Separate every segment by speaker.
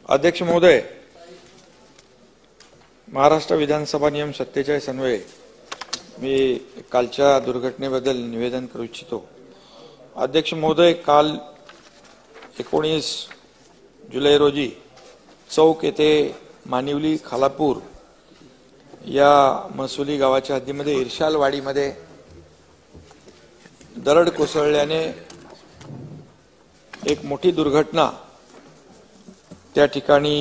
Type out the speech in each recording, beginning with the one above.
Speaker 1: अध्यक्ष महोदय, महाराष्ट्र विधानसभा नियम 47 अन्वये मी कालच्या दुर्घटनेबद्दल निवेदन करू इच्छितो। अध्यक्ष महोदय, काल 19 जुलै रोजी चौक येथे मानिवली खालापूर या महसुली गावाच्या हद्दीमध्ये इर्शालवाडीमध्ये दरड कोसळल्याने एक मोठी दुर्घटना त्या ठिकाणी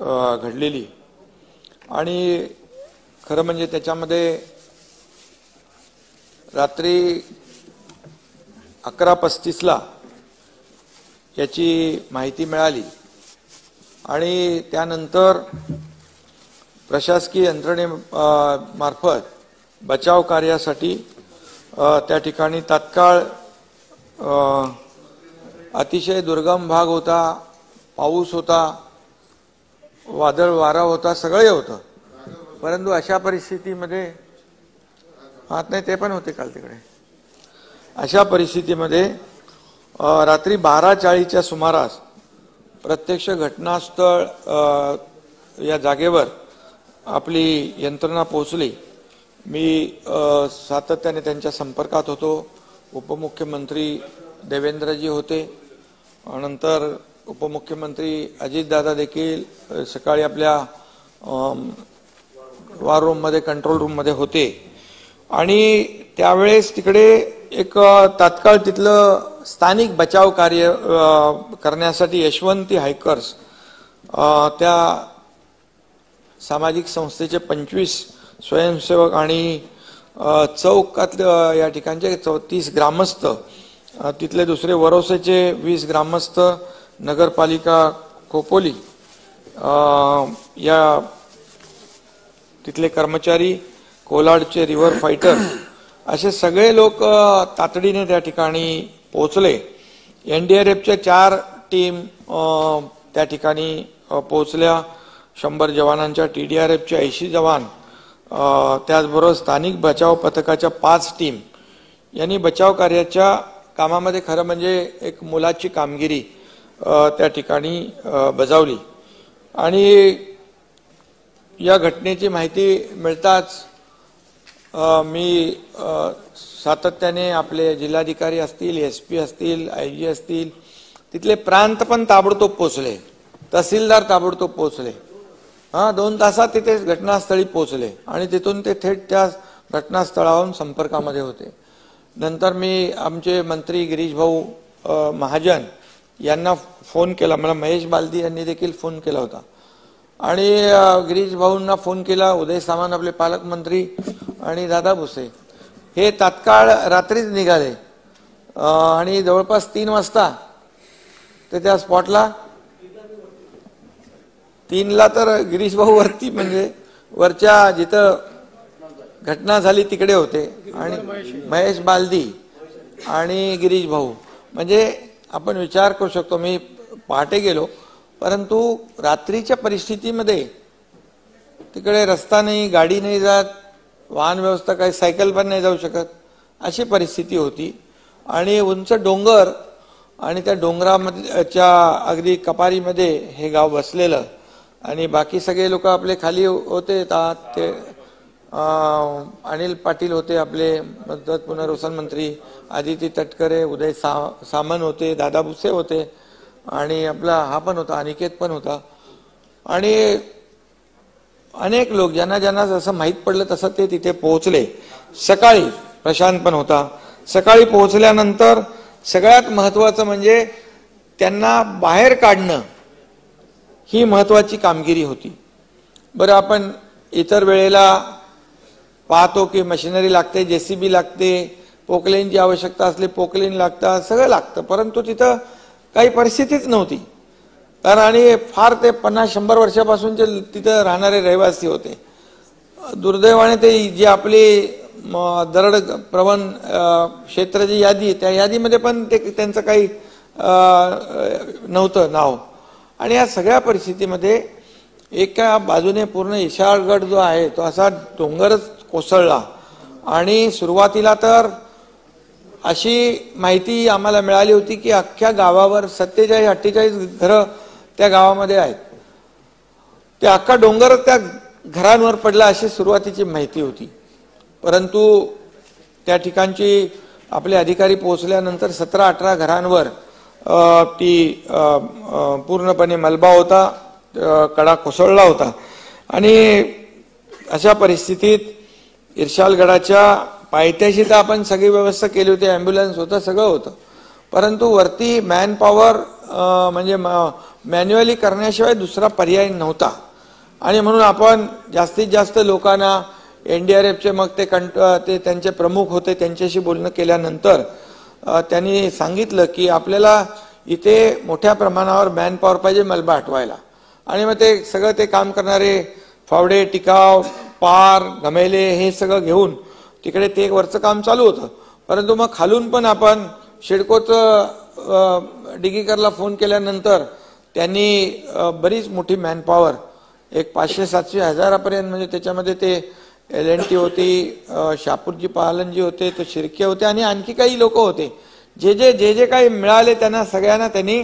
Speaker 1: घडलेली आणि खरं म्हणजे त्याच्यामध्ये रात्री 11:35 ला याची माहिती मिळाली आणि त्यानंतर प्रशासकीय यंत्रणेमार्फत बचाव कार्यासाठी त्या ठिकाणी तात्काळ अतिशय दुर्गम भाग होता, पाऊस होता, वादळ वारा होता, सगळे होतं, परंतु अशा परिस्थितीमध्ये नाही ते पण होते काल तिकडे। अशा परिस्थितीमध्ये रात्री 12:40च्या सुमारास प्रत्यक्ष घटनास्थळ या जागेवर आपली यंत्रणा पोहोचली। मी सातत्याने त्यांच्या संपर्कात होतो। उपमुख्यमंत्री देवेंद्रजी होते, नंतर उपमुख्यमंत्री अजितदादा देखील सकाळी आपल्या वॉर रूम मध्ये कंट्रोल रूम मध्ये होते आणि त्यावेळेस तिकडे एक तात्काळ तिथलं स्थानिक बचाव कार्य करण्यासाठी यशवंती हायकर्स त्या सामाजिक संस्थेचे 25 स्वयंसेवक आणि चौकातल्या या ठिकाणचे 34 ग्रामस्थ, तिथले दुसरे वरोसेचे 20 ग्रामस्थ, नगरपालिका खोपोली या तिथले कर्मचारी, कोलाडचे रिव्हर फायटर असे सगळे लोक तातडीने त्या ठिकाणी पोहोचले। एनडीआरएफच्या 4 टीम त्या ठिकाणी पोहोचल्या, 100 जवानांच्या, टीडीआरएफच्या 80 जवान, त्याचबरोबर स्थानिक बचाव पथकाच्या 5 टीम यांनी बचाव कार्याच्या कामामध्ये खरं म्हणजे एक मोलाची कामगिरी त्या ठिकाणी बजावली। आणि या घटनेची माहिती मिळताच मी सातत्याने आपले जिल्हाधिकारी असतील, एसपी असतील, आयजी असतील, तिथले प्रांत पण ताबडतोब पोहोचले, तहसीलदार ताबडतोब पोहोचले, 2 तासात तिथे घटनास्थळी पोहोचले आणि तिथून ते थेट त्या घटनास्थळावरून संपर्कामध्ये होते। नंतर मी आमचे मंत्री गिरीश भाऊ महाजन यांना फोन केला, मला महेश बालदी यांनी देखील फोन केला होता आणि गिरीश भाऊंना फोन केला, उदय सामंत आपले पालकमंत्री आणि दादा भुसे हे तात्काळ रात्रीच निघाले आणि जवळपास 3 वाजता ते त्या स्पॉटला 3ला तर गिरीश भाऊ वरती म्हणजे वरच्या जिथं घटना झाली तिकडे होते आणि महेश बालदी आणि गिरीश भाऊ, म्हणजे आपण विचार करू शकतो। मी पहाटे गेलो, परंतु रात्रीच्या परिस्थितीमध्ये तिकडे रस्ता नाही, गाडी नाही जात, वाहन व्यवस्था काही, सायकल पण नाही जाऊ शकत, अशी परिस्थिती होती आणि उंच डोंगर आणि त्या डोंगराच्या अगदी कपारीमध्ये हे गाव बसलेलं आणि बाकी सगळे लोक आपले खाली होते। ते अनिल पाटील होते, आपले मदत पुनर्वसन मंत्री, आदिती तटकरे, उदय सामंत होते, दादा भुसे होते आणि आपला हा पण होता, अनिकेत पण होता आणि अनेक लोक ज्यांना ज्यांना जसं माहीत पडलं तसं ते तिथे पोहोचले। सकाळी प्रशांत पण होता। सकाळी पोहोचल्यानंतर सगळ्यात महत्त्वाचं म्हणजे त्यांना बाहेर काढणं ही महत्त्वाची कामगिरी होती। बरं, आपण इतर वेळेला पाहतो की मशिनरी लागते, जेसीबी लागते, पोकलेनची आवश्यकता असली पोकलेन लागतात, सगळं लागतं, परंतु तिथं काही परिस्थितीच नव्हती। कारण आणि फार ते 50-100 वर्षापासूनचे तिथं राहणारे रहिवासी होते। दुर्दैवाने ते जी आपली दरड प्रवण क्षेत्राची यादी, त्या यादीमध्ये पण ते त्यांचं काही नव्हतं नाव आणि या सगळ्या परिस्थितीमध्ये एका बाजूने पूर्ण इशाळगड जो आहे तो असा डोंगरच कोसळला आणि सुरुवातीला तर अशी माहिती आम्हाला मिळाली होती की अख्ख्या गावावर 47-48 घरं त्या गावामध्ये आहेत. ते अख्खा डोंगर त्या घरांवर पडला अशी सुरुवातीची माहिती होती. परंतु त्या ठिकाणची आपले अधिकारी पोहोचल्यानंतर 17-18 घरांवर ती पूर्णपणे मलबा होता, कडा कोसळला होता. आणि अशा परिस्थितीत इर्शालगडाच्या पायथ्याशी तर आपण सगळी व्यवस्था केली होती, ॲम्ब्युलन्स होतं, सगळं होतं. परंतु वरती मॅन पॉवर म्हणजे मॅन्युअली करण्याशिवाय दुसरा पर्याय नव्हता. आणि म्हणून आपण जास्तीत जास्त लोकांना NDRFचे मग ते त्यांचे प्रमुख होते, त्यांच्याशी बोलणं केल्यानंतर त्यांनी सांगितलं की आपल्याला इथे मोठ्या प्रमाणावर मॅन पॉवर पाहिजे मलबा हटवायला. आणि मग ते सगळं ते काम करणारे फावडे, टिकाव, पार, घमेले हे सगळं घेऊन तिकडे ते वरचं काम चालू होतं. परंतु मग खालून पण आपण शिडकोचं डिगीकरला फोन केल्यानंतर त्यांनी बरीच मोठी मॅन पॉवर एक 500-700 हजारापर्यंत, म्हणजे त्याच्यामध्ये ते LNT होती, शापूरजी पालनजी होते, ते शिर्के होते आणि आणखी काही लोक होते. जे काही मिळाले त्यांना सगळ्यांना त्यांनी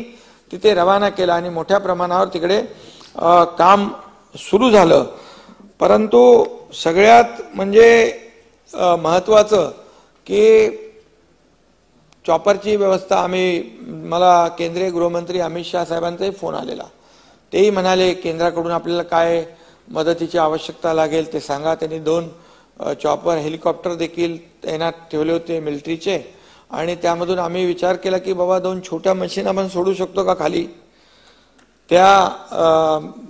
Speaker 1: तिथे रवाना केला आणि मोठ्या प्रमाणावर तिकडे काम सुरू झालं. परंतु सगळ्यात म्हणजे महत्त्वाचं की चॉपरची व्यवस्था मला केंद्रीय गृहमंत्री अमित शाह साहेबांचाही फोन आलेला. तेही म्हणाले केंद्राकडून आपल्याला काय मदतीची आवश्यकता लागेल ते सांगा. त्यांनी 2 चॉपर हेलिकॉप्टर देखील तैनात ठेवले होते मिलिटरीचे. आणि त्यामधून आम्ही विचार केला की बाबा 2 छोट्या मशीन आपण सोडू शकतो का खाली, त्या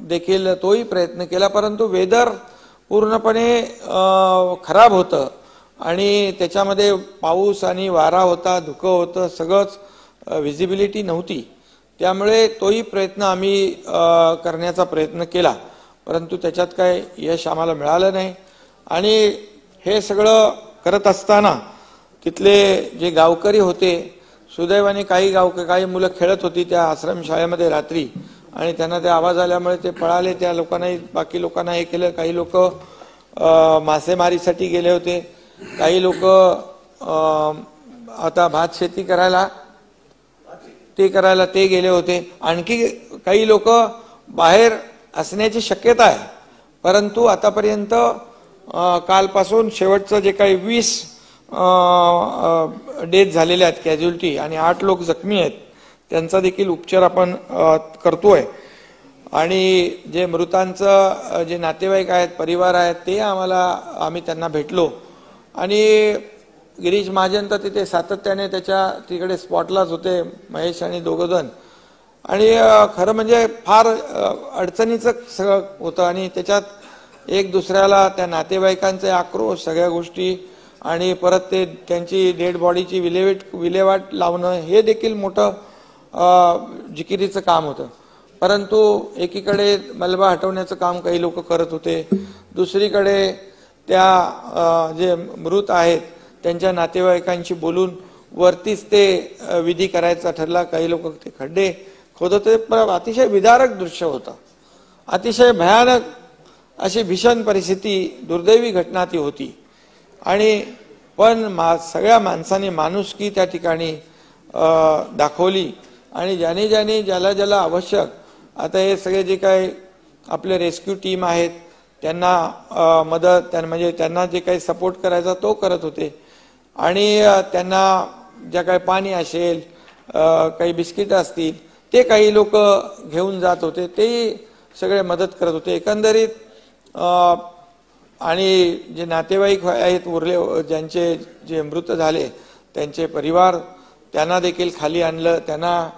Speaker 1: देखील तोही प्रयत्न केला. परंतु वेदर पूर्णपणे खराब होतं आणि त्याच्यामध्ये पाऊस आणि वारा होता, धुकं होतं, सगळंच व्हिजिबिलिटी नव्हती. त्यामुळे तोही प्रयत्न आम्ही करण्याचा प्रयत्न केला, परंतु त्याच्यात काय यश आम्हाला मिळालं नाही. आणि हे सगळं करत असताना तिथले जे गावकरी होते, सुदैवाने काही मुलं खेळत होती त्या आश्रमशाळेमध्ये रात्री आणि त्यांना ते आवाज आल्यामुळे ते पळाले. त्या लोकांनाही बाकी लोकांना हे केलं. काही लोक मासेमारीसाठी गेले होते, काही लोक आता भात शेती करायला ते गेले होते, आणखी काही लोक बाहेर असण्याची शक्यता आहे. परंतु आतापर्यंत कालपासून शेवटचं जे काही 20 डेथ झालेले आहेत कॅज्युअल्टी आणि 8 लोक जखमी आहेत, त्यांचा देखील उपचार आपण करतोय. आणि जे मृतांचं जे नातेवाईक आहेत, परिवार आहेत, ते आम्ही त्यांना भेटलो. आणि गिरीश महाजन तर तिथे सातत्याने तिकडे स्पॉटलाच होते, महेश आणि 2 जण. आणि खरं म्हणजे फार अडचणीचं सगळं होतं. आणि त्याच्यात एक दुसऱ्याला त्या नातेवाईकांचे आक्रोश, सगळ्या गोष्टी, आणि परत ते त्यांची डेड बॉडीची विल्हेवाट लावणं हे देखील मोठं जिकिरीचं काम होतं. परंतु एकीकडे मलबा हटवण्याचं काम काही लोक करत होते, दुसरीकडे त्या जे मृत आहेत त्यांच्या नातेवाईकांशी बोलून वरतीच ते विधी करायचा ठरला. काही लोक ते खड्डे खोदत होते. पण अतिशय विदारक दृश्य होतं, अतिशय भयानक अशी भीषण परिस्थिती, दुर्दैवी घटना ती होती. आणि पण सगळ्या माणसांनी माणुसकी त्या ठिकाणी दाखवली. आणि ज्याला आवश्यक, आता हे सगळे जे काही आपले रेस्क्यू टीम आहेत त्यांना मदत, म्हणजे त्यांना जे काही सपोर्ट करायचा तो करत होते. आणि त्यांना ज्या काही पाणी असेल, काही बिस्किट असतील, ते काही लोक घेऊन जात होते, तेही सगळे मदत करत होते एकंदरीत. आणि जे नातेवाईक आहेत उरले, जे मृत झाले त्यांचे परिवार, त्यांना देखील खाली आणलं, त्यांना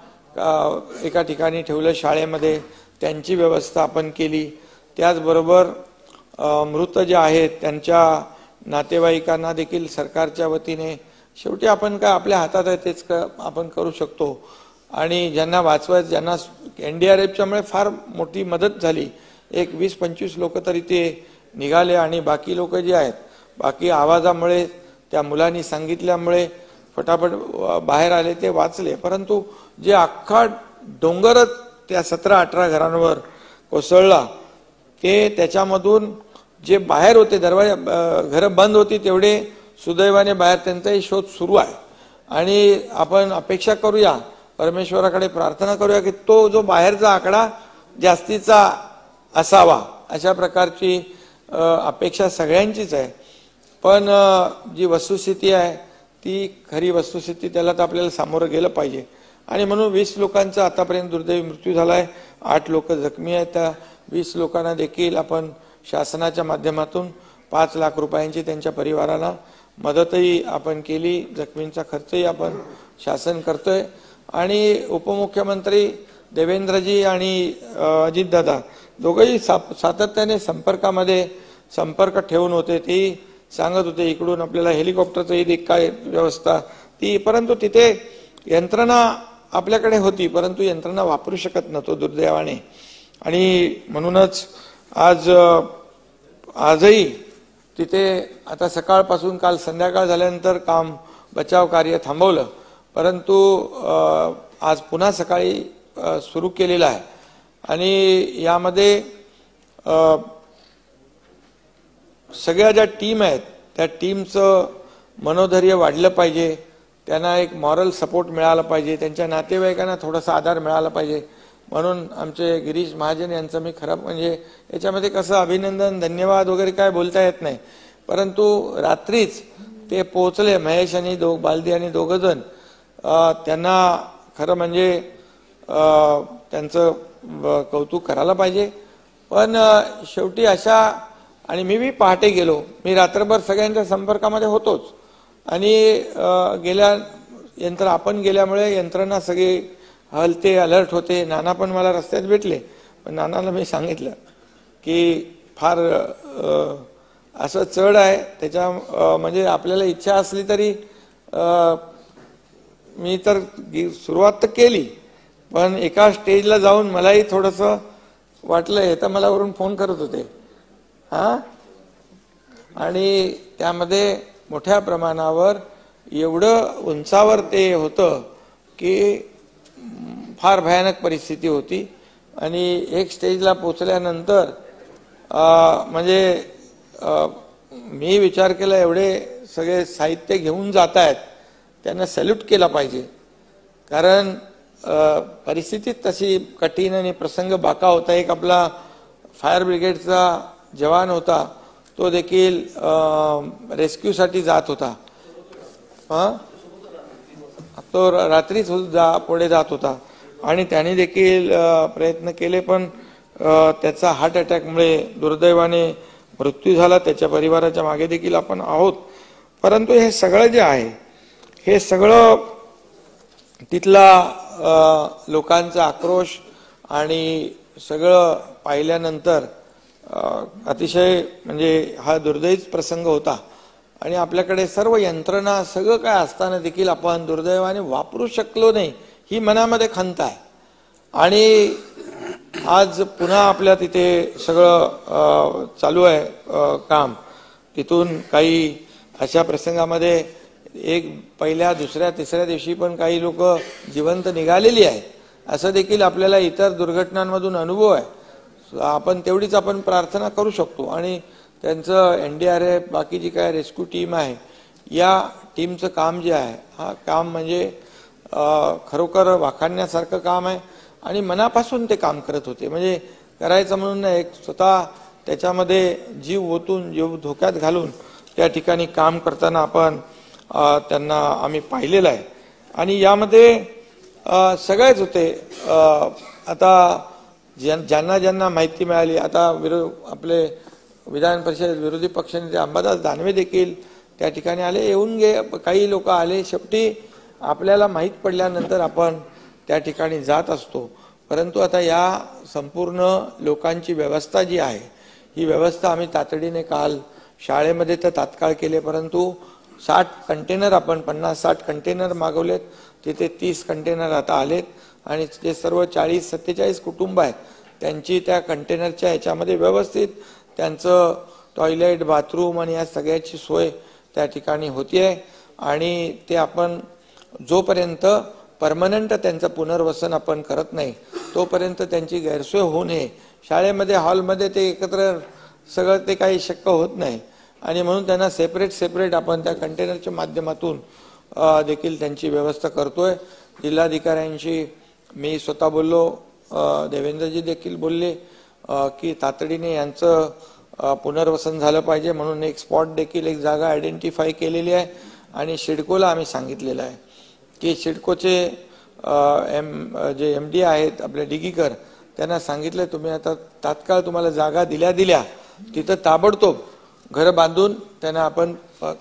Speaker 1: एका ठिकाणी ठेवलं शाळेमध्ये, त्यांची व्यवस्था आपण केली. त्याचबरोबर मृत जे आहेत त्यांच्या नातेवाईकांना देखील सरकारच्या वतीने, शेवटी आपण काय आपल्या हातात आहे तेच आपण करू शकतो. आणि ज्यांना वाचवायचं, ज्यांना NDRFच्यामुळे फार मोठी मदत झाली, एक 20-25 लोक तरी ते निघाले. आणि बाकी लोक जे आहेत, बाकी आवाजामुळे, त्या मुलांनी सांगितल्यामुळे फटाफट बाहेर आले, ते वाचले. परंतु जे अख्खा डोंगरच त्या 17-18 घरांवर कोसळला, ते त्याच्यामधून जे बाहेर होते, घरं बंद होती, तेवढे सुदैवाने बाहेर, त्यांचाही शोध सुरू आहे. आणि आपण अपेक्षा करूया, परमेश्वराकडे प्रार्थना करूया की तो जो बाहेरचा आकडा जास्तीचा असावा, अशा प्रकारची अपेक्षा सगळ्यांचीच आहे. पण जी वस्तुस्थिती आहे ती खरी वस्तुस्थिती, त्याला तर आपल्याला सामोरं गेलं पाहिजे. आणि म्हणून 20 लोकांचा आतापर्यंत दुर्दैवी मृत्यू झालाय, 8 लोक जखमी आहेत. त्या 20 लोकांना देखील आपण शासनाच्या माध्यमातून 5 लाख रुपयांची त्यांच्या परिवाराला मदतही आपण केली. जखमींचा खर्चही आपण शासन करतोय. आणि उपमुख्यमंत्री देवेंद्रजी आणि अजितदादा दोघंही सातत्याने संपर्क ठेवून होते. ती सांगत होते इकडून आपल्याला हेलिकॉप्टरचंही काय व्यवस्था ती, परंतु तिथे यंत्रणा आपल्याकडे होती, परंतु यंत्रणा वापरू शकत नव्हतो दुर्दैवाने. आणि म्हणूनच आजही तिथे आता सकाळपासून काल संध्याकाळ झाल्यानंतर बचाव कार्य थांबवलं, परंतु आज पुन्हा सकाळी सुरू केलेलं आहे. आणि यामध्ये सगळ्या ज्या टीम आहेत त्या टीमचं मनोधैर्य वाढलं पाहिजे, त्यांना एक मॉरल सपोर्ट मिळाला पाहिजे, त्यांच्या नातेवाईकांना थोडासा आधार मिळाला पाहिजे. म्हणून आमचे गिरीश महाजन यांचं मी खरं म्हणजे याच्यामध्ये कसं अभिनंदन धन्यवाद वगैरे काय बोलता येत नाही, परंतु रात्रीच ते पोहोचले महेश आणि बालदी आणि दोघं जण, त्यांना खरं म्हणजे त्यांचं कौतुक करायला पाहिजे. पण शेवटी अशा, आणि मी पहाटे गेलो, मी रात्रभर सगळ्यांच्या संपर्कामध्ये होतोच. आणि आपण गेल्यामुळे यंत्रणा सगळे हलते अलर्ट होते. नाना पण मला रस्त्यात भेटले, पण नानाला मी सांगितलं की फार असं चढ आहे त्याच्या, म्हणजे आपल्याला इच्छा असली तरी मी तर सुरुवात तर केली, पण एका स्टेजला जाऊन मलाही थोडंसं वाटलं. हे तर मला वरून फोन करत होते आणि त्यामध्ये मोठ्या प्रमाणावर एवढं उंचावर ते होतं की फार भयानक परिस्थिती होती. आणि एक स्टेजला पोचल्यानंतर म्हणजे मी विचार केला एवढे सगळे साहित्य घेऊन जात आहेत, त्यांना सॅल्यूट केला पाहिजे. कारण परिस्थिती तशी कठीण आणि प्रसंग बाका होता. एक आपला फायर ब्रिगेडचा जवान होता, तो देखील रेस्क्यूसाठी जात होता. तो रात्रीच पुढे जात होता आणि त्याने देखील प्रयत्न केले, पण त्याचा हार्ट अटॅकमुळे दुर्दैवाने मृत्यू झाला. त्याच्या परिवाराच्या मागे देखील आपण आहोत. परंतु हे सगळं जे आहे हे सगळं तिथला लोकांचा आक्रोश आणि सगळं पाहिल्यानंतर अतिशय म्हणजे हा दुर्दैवीच प्रसंग होता. आणि आपल्याकडे सर्व यंत्रणा सगळं काय असताना देखील आपण दुर्दैवाने वापरू शकलो नाही, ही मनामध्ये खंत आहे. आणि आज पुन्हा आपल्या तिथे सगळं चालू आहे काम. तिथून काही अशा प्रसंगामध्ये पहिल्या दुसऱ्या तिसऱ्या दिवशी पण काही लोक जिवंत निघालेली आहेत, असं देखील आपल्याला इतर दुर्घटनांमधून अनुभव आहे. आपण तेवढीच आपण प्रार्थना करू शकतो. आणि त्यांचं NDRF बाकी जी काय रेस्क्यू टीम आहे, या टीमचं काम जे आहे हा काम म्हणजे खरोखर वाखाणण्यासारखं काम आहे. आणि मनापासून ते काम करत होते, म्हणजे करायचं म्हणून नाही, एक स्वतः त्याच्यामध्ये जीव ओतून जीव धोक्यात घालून त्या ठिकाणी काम करताना आपण त्यांना आम्ही पाहिलेलं आहे. आणि यामध्ये सगळेच होते. आता ज्यांना ज्यांना माहिती मिळाली, आता आपले विधान परिषद विरोधी पक्षनेते अंबादास दानवे देखील त्या ठिकाणी आले, काही लोक आले. शेवटी आपल्याला माहीत पडल्यानंतर आपण त्या ठिकाणी जात असतो. परंतु आता या संपूर्ण लोकांची व्यवस्था जी आहे, ही व्यवस्था आम्ही तातडीने काल शाळेमध्ये तर तात्काळ केले, परंतु 60 कंटेनर आपण 50-60 कंटेनर मागवलेत. तिथे 30 कंटेनर आता आलेत. आणि ते सर्व 40-47 कुटुंब आहेत, त्यांची त्या कंटेनरच्या ह्याच्यामध्ये व्यवस्थित त्यांचं टॉयलेट बाथरूम आणि या सगळ्याची सोय त्या ठिकाणी होतीये. आणि ते आपण जोपर्यंत परमनंट त्यांचं पुनर्वसन आपण करत नाही तोपर्यंत त्यांची गैरसोय होऊ नये. शाळेमध्ये हॉलमध्ये ते एकत्र सगळं ते काही शक्य होत नाही. आणि म्हणून त्यांना सेपरेट आपण त्या कंटेनरच्या माध्यमातून देखील त्यांची व्यवस्था करतोय. जिल्हाधिकाऱ्यांशी मी स्वतः बोललो, देवेंद्रजी देखील बोलले की तातडीने यांचं पुनर्वसन झालं पाहिजे म्हणून एक स्पॉट देखील एक जागा आयडेंटिफाय केलेली आहे आणि सिडकोला आम्ही सांगितलेलं आहे की सिडकोचे जे MD आहेत आपले डिगीकर त्यांना सांगितलं तुम्ही आता तात्काळ तुम्हाला जागा दिल्या तिथं ताबडतोब घरं बांधून त्यांना आपण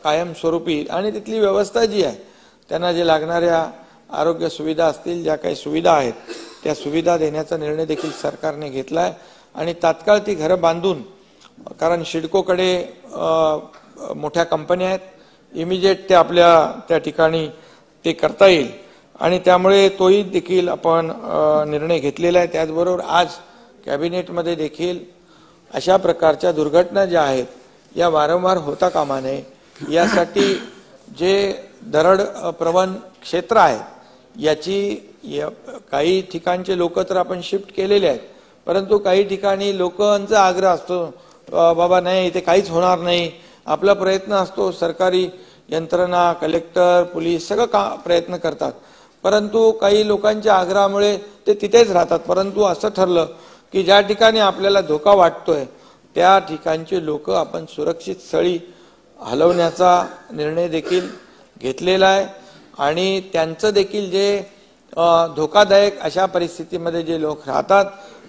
Speaker 1: कायमस्वरूपी आणि तिथली व्यवस्था जी आहे त्यांना जे लागणाऱ्या आरोग्य सुविधा असतील ज्या काही सुविधा आहेत त्या सुविधा देण्याचा निर्णय देखील सरकारने घेतला आहे आणि तात्काळ ती घरं बांधून, कारण सिडकोकडे मोठ्या कंपन्या आहेत, इमिजिएट ते आपल्या त्या ठिकाणी ते करता येईल आणि त्यामुळे तोही देखील आपण निर्णय घेतलेला आहे। त्याचबरोबर आज कॅबिनेटमध्ये देखील अशा प्रकारच्या दुर्घटना ज्या आहेत या वारंवार होता कामा नये यासाठी जे दरड प्रवण क्षेत्र आहेत याची काही ठिकाणचे लोक तर आपण शिफ्ट केलेले आहेत, परंतु काही ठिकाणी लोकांचा आग्रह असतो बाबा नाही इथे काहीच होणार नाही, आपला प्रयत्न असतो, सरकारी यंत्रणा कलेक्टर पोलीस सगळं प्रयत्न करतात, परंतु काही लोकांच्या आग्रहामुळे ते तिथेच राहतात। परंतु असं ठरलं की ज्या ठिकाणी आपल्याला धोका वाटतोय त्या ठिकाणचे लोक आपण सुरक्षित स्थळी हलवण्याचा निर्णय देखील घेतलेला आहे आणि त्यांचं देखील जे धोकादायक अशा परिस्थितीमध्ये जे लोक राहतात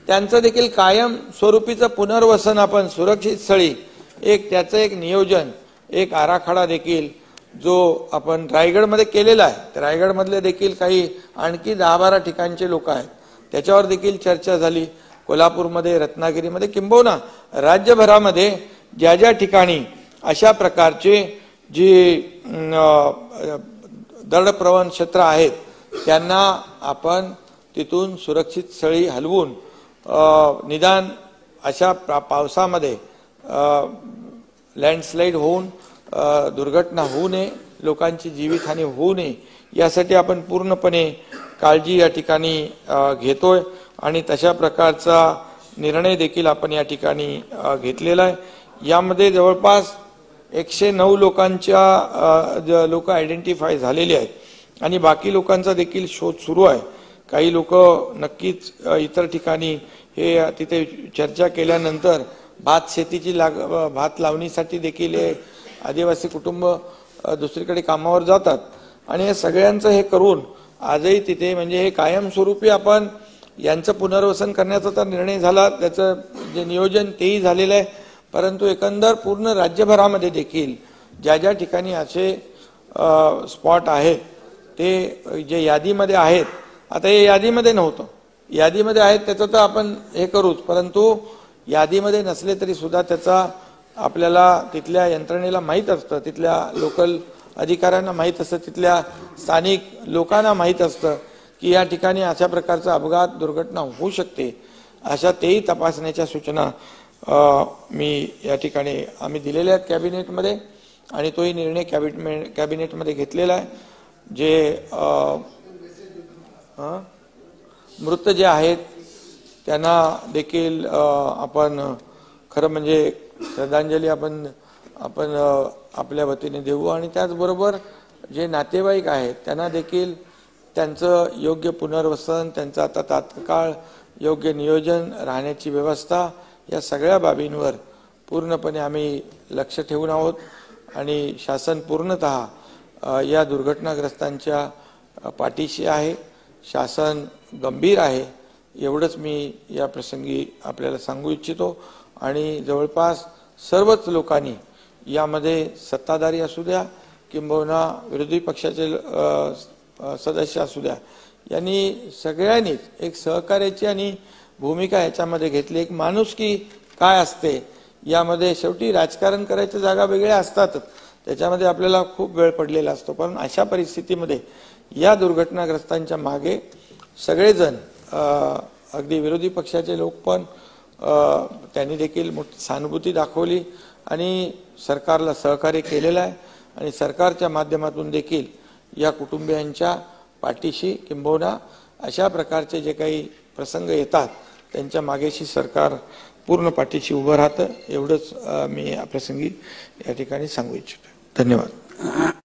Speaker 1: त्यांचं देखील कायम स्वरूपीचं पुनर्वसन आपण सुरक्षित स्थळी त्याचं एक नियोजन एक आराखडा देखील जो आपण रायगडमध्ये केलेला आहे, त्या रायगडमधले देखील काही आणखी 10-12 ठिकाणचे लोक आहेत त्याच्यावर देखील चर्चा झाली। कोल्हापूरमध्ये रत्नागिरीमध्ये किंबहुना राज्यभरामध्ये ज्या ज्या ठिकाणी अशा प्रकारचे जे दरडप्रवण क्षेत्र आहेत त्यांना आपण तिथून सुरक्षित स्थळी हलवून निदान अशा पावसामध्ये लँडस्लाइड होऊन दुर्घटना होऊ नये, लोकांची जीवितहानी होऊ नये यासाठी आपण पूर्णपणे काळजी या ठिकाणी घेतोय आणि तशा प्रकारचा निर्णय देखील आपण या ठिकाणी घेतलेला आहे। यामध्ये जवळपास 109 लोकांच्या लोक आयडेंटिफाय झालेले आहेत आणि बाकी लोकांचा देखील शोध सुरू आहे। काही लोक नक्कीच इतर ठिकाणी हे तिथे चर्चा केल्यानंतर भात शेतीची भात लावणीसाठी देखील आदिवासी कुटुंब दुसरीकडे कामावर जातात आणि हे सगळ्यांचं हे करून आजही तिथे म्हणजे हे कायमस्वरूपी आपण यांचं पुनर्वसन करण्याचा तर निर्णय झाला, त्याचं जे नियोजन तेही झालेलं आहे, परंतु एकंदर पूर्ण राज्यभरामध्ये देखील ज्या ज्या ठिकाणी असे स्पॉट आहेत ते जे यादीमध्ये आहेत, आता हे यादीमध्ये नव्हतं, यादीमध्ये आहेत त्याचं तर आपण हे करूच, परंतु यादीमध्ये नसले तरी सुद्धा त्याचा आपल्याला तिथल्या यंत्रणेला माहीत असतं, तिथल्या लोकल अधिकाऱ्यांना माहीत असतं, तिथल्या स्थानिक लोकांना माहीत असतं की या ठिकाणी अशा प्रकारचा अपघात दुर्घटना होऊ शकते, अशा तेही तपासण्याच्या सूचना मी या ठिकाणी आम्ही दिलेल्या आहेत कॅबिनेटमध्ये आणि तोही निर्णय कॅबिनेटमध्ये घेतलेला आहे। जे मृत जे आहेत त्यांना देखील आपण खरं म्हणजे श्रद्धांजली आपण आपल्या वतीने देऊ आणि त्याचबरोबर जे नातेवाईक आहेत त्यांना देखील त्यांचं योग्य पुनर्वसन, त्यांचं आता तात्काळ योग्य नियोजन, राहण्याची व्यवस्था या सगळ्या बाबींवर पूर्णपणे आम्ही लक्ष ठेवून आहोत आणि शासन पूर्णतः या दुर्घटनाग्रस्तांच्या पाठीशी आहे, शासन गंभीर आहे एवढंच मी या प्रसंगी आपल्याला सांगू इच्छितो आणि जवळपास सर्वच लोकांनी यामध्ये सत्ताधारी असू द्या किंबहुना विरोधी पक्षाचे सदस्य असू द्या यांनी सगळ्यांनीच एक सहकार्याची आणि भूमिका याच्यामध्ये घेतली। एक माणुसकी काय असते यामध्ये, शेवटी राजकारण करायच्या जागा वेगळ्या असतात, त्याच्यामध्ये आपल्याला खूप वेळ पडलेला असतो, पण अशा परिस्थितीमध्ये या दुर्घटनाग्रस्तांच्या मागे सगळेजण अगदी विरोधी पक्षाचे लोक पण त्यांनी देखील मोठी सहानुभूती दाखवली आणि सरकारला सहकार्य केलेलं आहे आणि सरकारच्या माध्यमातून देखील या कुटुंबियांच्या पाठीशी किंबहुना अशा प्रकारचे जे काही प्रसंग येतात त्यांच्या मागेशी सरकार पूर्ण पाठीशी उभं राहतं एवढंच मी या प्रसंगी या ठिकाणी सांगू इच्छितो। धन्यवाद।